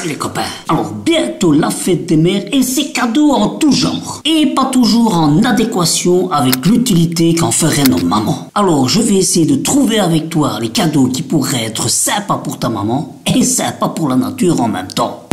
Salut les copains. Alors bientôt la fête des mères et ses cadeaux en tout genre. Et pas toujours en adéquation avec l'utilité qu'en feraient nos mamans. Alors je vais essayer de trouver avec toi les cadeaux qui pourraient être sympas pour ta maman et sympas pour la nature en même temps.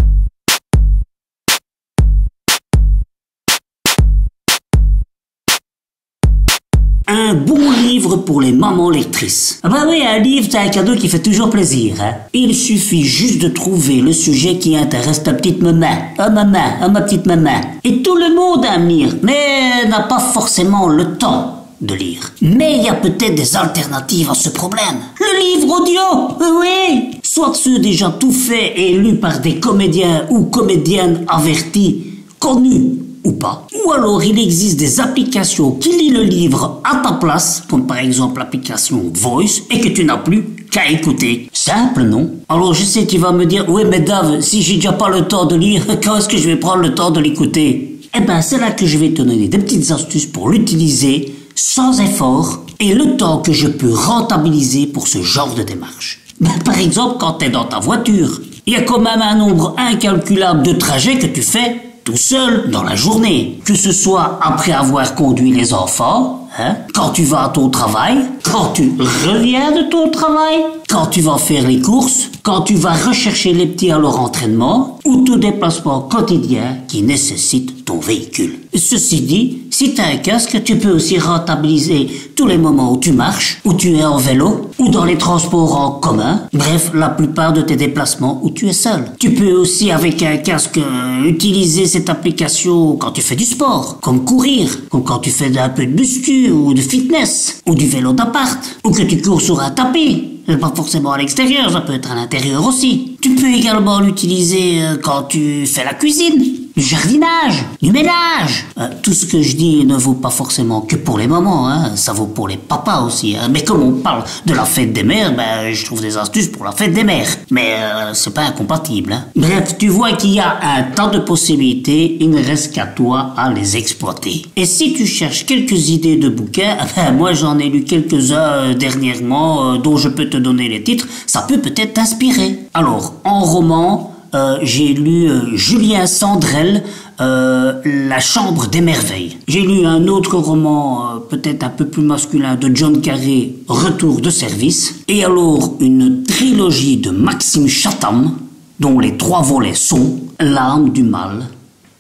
Un bon livre pour les mamans lectrices. Ah bah oui, un livre, c'est un cadeau qui fait toujours plaisir, hein. Il suffit juste de trouver le sujet qui intéresse ta petite maman. Ah maman, ah ma petite maman. Et tout le monde aime lire, mais n'a pas forcément le temps de lire. Mais il y a peut-être des alternatives à ce problème. Le livre audio, oui. Soit ceux déjà tout faits et lus par des comédiens ou comédiennes avertis, connus ou pas. Ou alors il existe des applications qui lisent le livre à ta place, comme par exemple l'application Voice, et que tu n'as plus qu'à écouter. Simple, non? Alors je sais, tu vas me dire, oui mais Dave, si j'ai déjà pas le temps de lire, quand est-ce que je vais prendre le temps de l'écouter? Eh ben c'est là que je vais te donner des petites astuces pour l'utiliser sans effort et le temps que je peux rentabiliser pour ce genre de démarche. Ben, par exemple, quand tu es dans ta voiture, il y a quand même un nombre incalculable de trajets que tu fais tout seul dans la journée, que ce soit après avoir conduit les enfants, hein, quand tu vas à ton travail, quand tu reviens de ton travail, quand tu vas faire les courses, quand tu vas rechercher les petits à leur entraînement, ou tout déplacement quotidien qui nécessite ton véhicule. Ceci dit, si tu as un casque, tu peux aussi rentabiliser tous les moments où tu marches, où tu es en vélo, ou dans les transports en commun, bref, la plupart de tes déplacements où tu es seul. Tu peux aussi, avec un casque, utiliser cette application quand tu fais du sport, comme courir, comme quand tu fais un peu de muscu ou de fitness, ou du vélo d'appart, ou que tu cours sur un tapis. Pas forcément à l'extérieur, ça peut être à l'intérieur aussi. Tu peux également l'utiliser quand tu fais la cuisine, du jardinage, du ménage. Tout ce que je dis ne vaut pas forcément que pour les mamans, hein. Ça vaut pour les papas aussi, hein. Mais comme on parle de la fête des mères, ben je trouve des astuces pour la fête des mères. Mais c'est pas incompatible, hein. Bref, tu vois qu'il y a un tas de possibilités, il ne reste qu'à toi à les exploiter. Et si tu cherches quelques idées de bouquins, ben moi j'en ai lu quelques-uns dernièrement dont je peux te donner les titres, ça peut peut-être t'inspirer. Alors, en roman, j'ai lu Julien Sandrel, La Chambre des Merveilles. J'ai lu un autre roman, peut-être un peu plus masculin, de John Carré, Retour de service. Et alors, une trilogie de Maxime Chatham, dont les 3 volets sont L'âme du mal,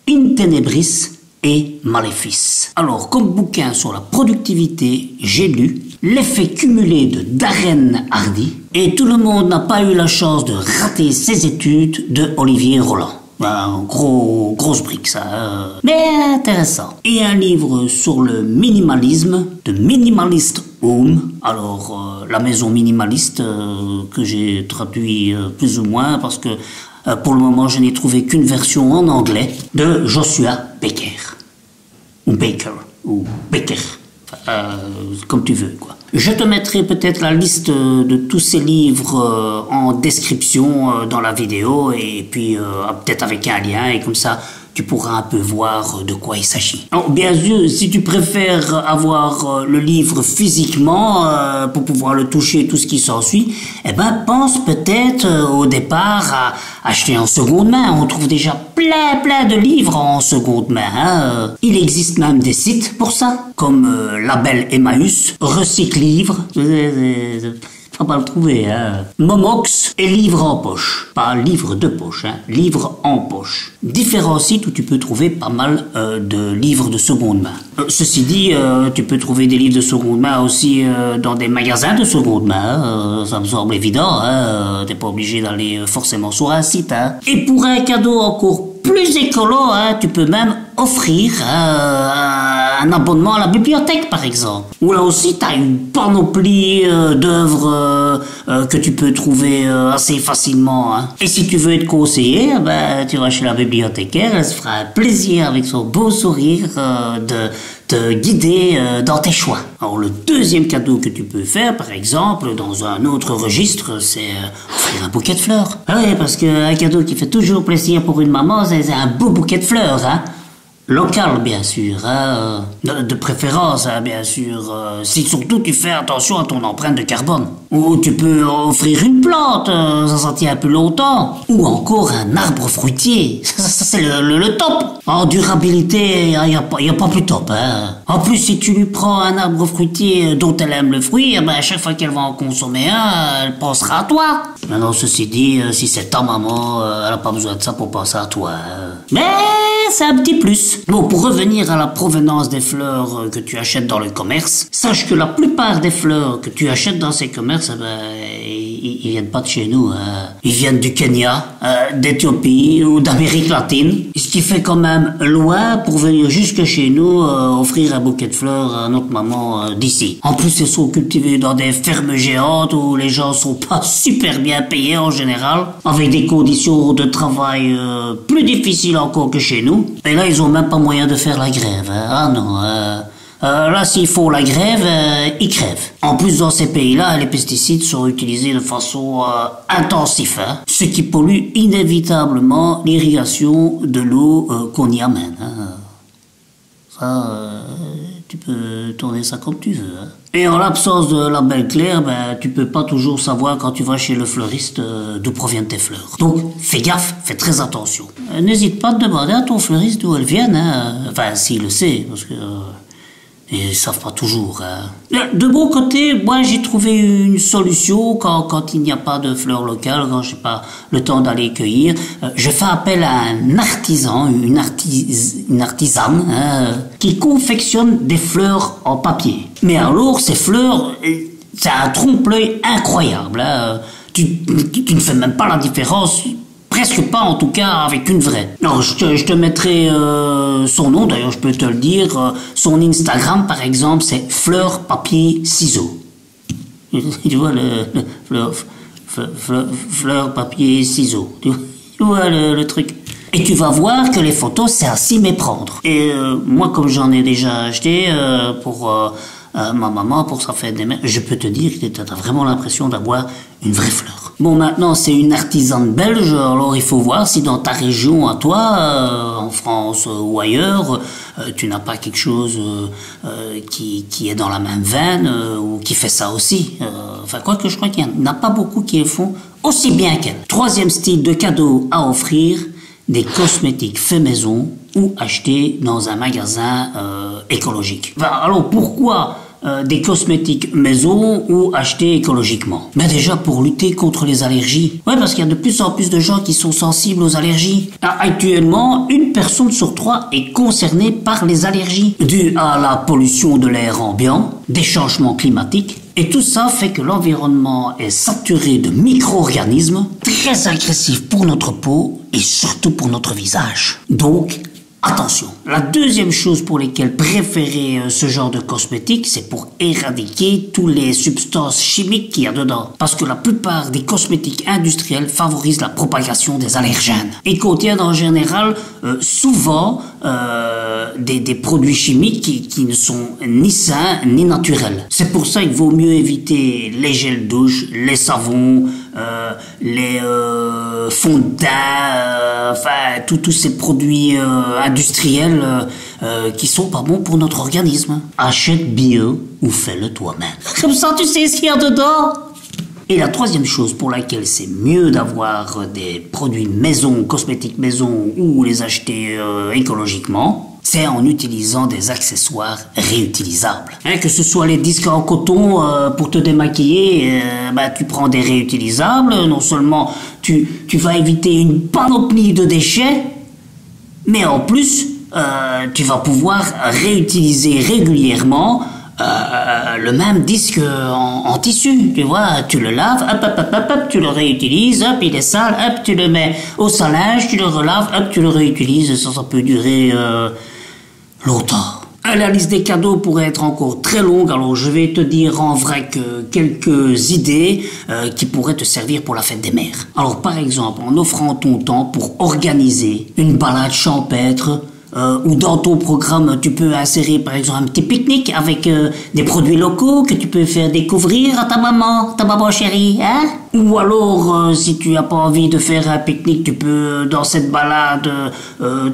In Tenebris et Maléfice. Alors, comme bouquin sur la productivité, j'ai lu L'effet cumulé de Darren Hardy et Tout le monde n'a pas eu la chance de rater ses études de Olivier Roland. Ben, grosse brique ça, mais intéressant. Et un livre sur le minimalisme de Minimalist Home. Alors, la maison minimaliste que j'ai traduit plus ou moins parce que pour le moment je n'ai trouvé qu'une version en anglais de Joshua Becker. Ou Baker, ou Becker. Comme tu veux, quoi. Je te mettrai peut-être la liste de tous ces livres en description dans la vidéo et puis peut-être avec un lien et comme ça tu pourras un peu voir de quoi il s'agit. Alors, bien sûr, si tu préfères avoir le livre physiquement pour pouvoir le toucher, tout ce qui s'ensuit, eh ben pense peut-être au départ à acheter en seconde main. On trouve déjà plein de livres en seconde main, hein. Il existe même des sites pour ça, comme Label Emmaüs, Recycle Livre. Pas mal trouvé, hein. Momox et livre en poche. Pas livre de poche, hein. Livre en poche. Différents sites où tu peux trouver pas mal de livres de seconde main. Ceci dit, tu peux trouver des livres de seconde main aussi dans des magasins de seconde main. Ça me semble évident, hein. T'es pas obligé d'aller forcément sur un site, hein. Et pour un cadeau encore plus écolo, hein, tu peux même offrir un abonnement à la bibliothèque, par exemple. Ou là aussi, tu as une panoplie d'œuvres que tu peux trouver assez facilement, hein. Et si tu veux être conseillé, ben, tu vas chez la bibliothécaire, elle se fera un plaisir avec son beau sourire de te guider dans tes choix. Alors le deuxième cadeau que tu peux faire, par exemple, dans un autre registre, c'est offrir un bouquet de fleurs. Ah oui, parce qu'un cadeau qui fait toujours plaisir pour une maman, c'est un beau bouquet de fleurs, hein. local, bien sûr, hein, de préférence, hein, bien sûr. Si surtout tu fais attention à ton empreinte de carbone. Ou tu peux offrir une plante, ça tient plus longtemps. Ou encore un arbre fruitier. Ça c'est le top. En durabilité, il y a pas plus top. Hein. En plus, si tu lui prends un arbre fruitier dont elle aime le fruit, eh ben, à chaque fois qu'elle va en consommer un, elle pensera à toi. Maintenant, ceci dit, si c'est ta maman, elle a pas besoin de ça pour penser à toi. Hein. Mais c'est un petit plus. Bon, pour revenir à la provenance des fleurs que tu achètes dans le commerce, sache que la plupart des fleurs que tu achètes dans ces commerces, eh ben, ils viennent pas de chez nous. Hein. Ils viennent du Kenya, d'Éthiopie ou d'Amérique latine. Ce qui fait quand même loin pour venir jusque chez nous offrir un bouquet de fleurs à notre maman d'ici. En plus, elles sont cultivées dans des fermes géantes où les gens sont pas super bien payés en général, avec des conditions de travail plus difficiles encore que chez nous. Et là, ils ont même pas moyen de faire la grève. Hein. Ah non, là, s'ils font la grève, ils crèvent. En plus, dans ces pays-là, les pesticides sont utilisés de façon intensive, hein, ce qui pollue inévitablement l'irrigation de l'eau qu'on y amène. Hein. Ça, tu peux tourner ça comme tu veux. Hein. Et en l'absence de label clair, ben, tu peux pas toujours savoir quand tu vas chez le fleuriste d'où proviennent tes fleurs. Donc, fais gaffe, fais très attention. N'hésite pas à demander à ton fleuriste d'où elles viennent. Hein. Enfin, s'il le sait, parce que... ils savent pas toujours. Hein. De mon côté, moi j'ai trouvé une solution quand il n'y a pas de fleurs locales, quand j'ai pas le temps d'aller cueillir. Je fais appel à un artisan, une artisane, hein, qui confectionne des fleurs en papier. Mais alors ces fleurs, c'est un trompe-l'œil incroyable. Hein. Tu ne fais même pas la différence. Presque pas, en tout cas, avec une vraie. Alors, je te mettrai son nom, d'ailleurs, je peux te le dire. Son Instagram, par exemple, c'est fleurs, papier, ciseaux. Tu vois, fleurs, papier, ciseaux. Tu vois le truc. Et tu vas voir que les photos, c'est à s'y méprendre. Et moi, comme j'en ai déjà acheté pour ma maman, pour sa fête des mères, je peux te dire que tu as vraiment l'impression d'avoir une vraie fleur. Bon, maintenant, c'est une artisane belge, alors il faut voir si dans ta région à toi, en France ou ailleurs, tu n'as pas quelque chose qui est dans la même veine ou qui fait ça aussi. Enfin, quoique je crois qu'il n'y en a pas beaucoup qui le font aussi bien qu'elle. Troisième style de cadeau à offrir, des cosmétiques faits maison ou achetés dans un magasin écologique. Enfin, alors pourquoi des cosmétiques maison ou achetés écologiquement? Ben déjà pour lutter contre les allergies. Ouais, parce qu'il y a de plus en plus de gens qui sont sensibles aux allergies. Actuellement, une personne sur 3 est concernée par les allergies dues à la pollution de l'air ambiant, des changements climatiques. Et tout ça fait que l'environnement est saturé de micro-organismes très agressifs pour notre peau et surtout pour notre visage. Donc, attention. La deuxième chose pour lesquelles préférer ce genre de cosmétiques, c'est pour éradiquer toutes les substances chimiques qu'il y a dedans. Parce que la plupart des cosmétiques industriels favorisent la propagation des allergènes. Ils contiennent en général souvent des produits chimiques qui ne sont ni sains ni naturels. C'est pour ça qu'il vaut mieux éviter les gels douche, les savons, les fonds de teint, enfin tous ces produits industriels qui sont pas bons pour notre organisme. Achète bio ou fais-le toi-même. Comme ça tu sais ce qu'il y a dedans. Et la troisième chose pour laquelle c'est mieux d'avoir des produits maison, cosmétiques maison ou les acheter écologiquement, c'est en utilisant des accessoires réutilisables. Hein, que ce soit les disques en coton pour te démaquiller, tu prends des réutilisables. Non seulement tu vas éviter une panoplie de déchets, mais en plus tu vas pouvoir réutiliser régulièrement le même disque en tissu, tu vois, tu le laves, hop, tu le réutilises, hop, il est sale, hop, tu le mets au salage, tu le relaves, hop, tu le réutilises, ça peut durer longtemps. La liste des cadeaux pourrait être encore très longue, alors je vais te dire en vrai que quelques idées qui pourraient te servir pour la fête des mères. Alors par exemple, en offrant ton temps pour organiser une balade champêtre ou dans ton programme, tu peux insérer par exemple un petit pique-nique avec des produits locaux que tu peux faire découvrir à ta maman chérie, hein? Ou alors, si tu n'as pas envie de faire un pique-nique, tu peux, dans cette balade,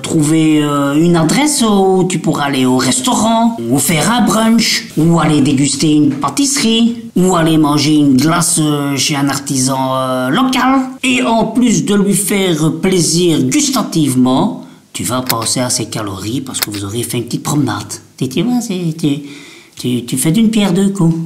trouver une adresse où tu pourras aller au restaurant, ou faire un brunch, ou aller déguster une pâtisserie, ou aller manger une glace chez un artisan local. Et en plus de lui faire plaisir gustativement, tu vas penser à ses calories parce que vous aurez fait une petite promenade. Tu vois, tu fais d'une pierre deux coups.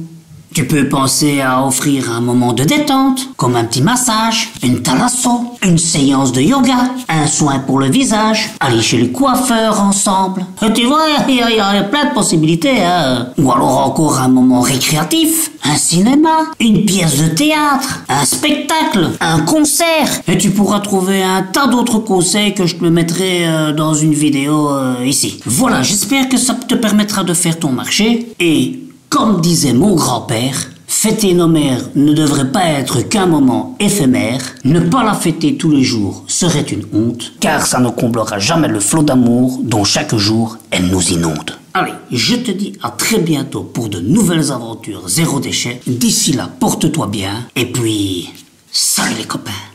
Tu peux penser à offrir un moment de détente, comme un petit massage, une thalasso, une séance de yoga, un soin pour le visage, aller chez le coiffeur ensemble. Et tu vois, il y a plein de possibilités, hein. Ou alors encore un moment récréatif, un cinéma, une pièce de théâtre, un spectacle, un concert. Et tu pourras trouver un tas d'autres conseils que je te mettrai dans une vidéo ici. Voilà, j'espère que ça te permettra de faire ton marché et... Comme disait mon grand-père, fêter nos mères ne devrait pas être qu'un moment éphémère. Ne pas la fêter tous les jours serait une honte, car ça ne comblera jamais le flot d'amour dont chaque jour elle nous inonde. Allez, je te dis à très bientôt pour de nouvelles aventures zéro déchet. D'ici là, porte-toi bien, et puis, salut les copains!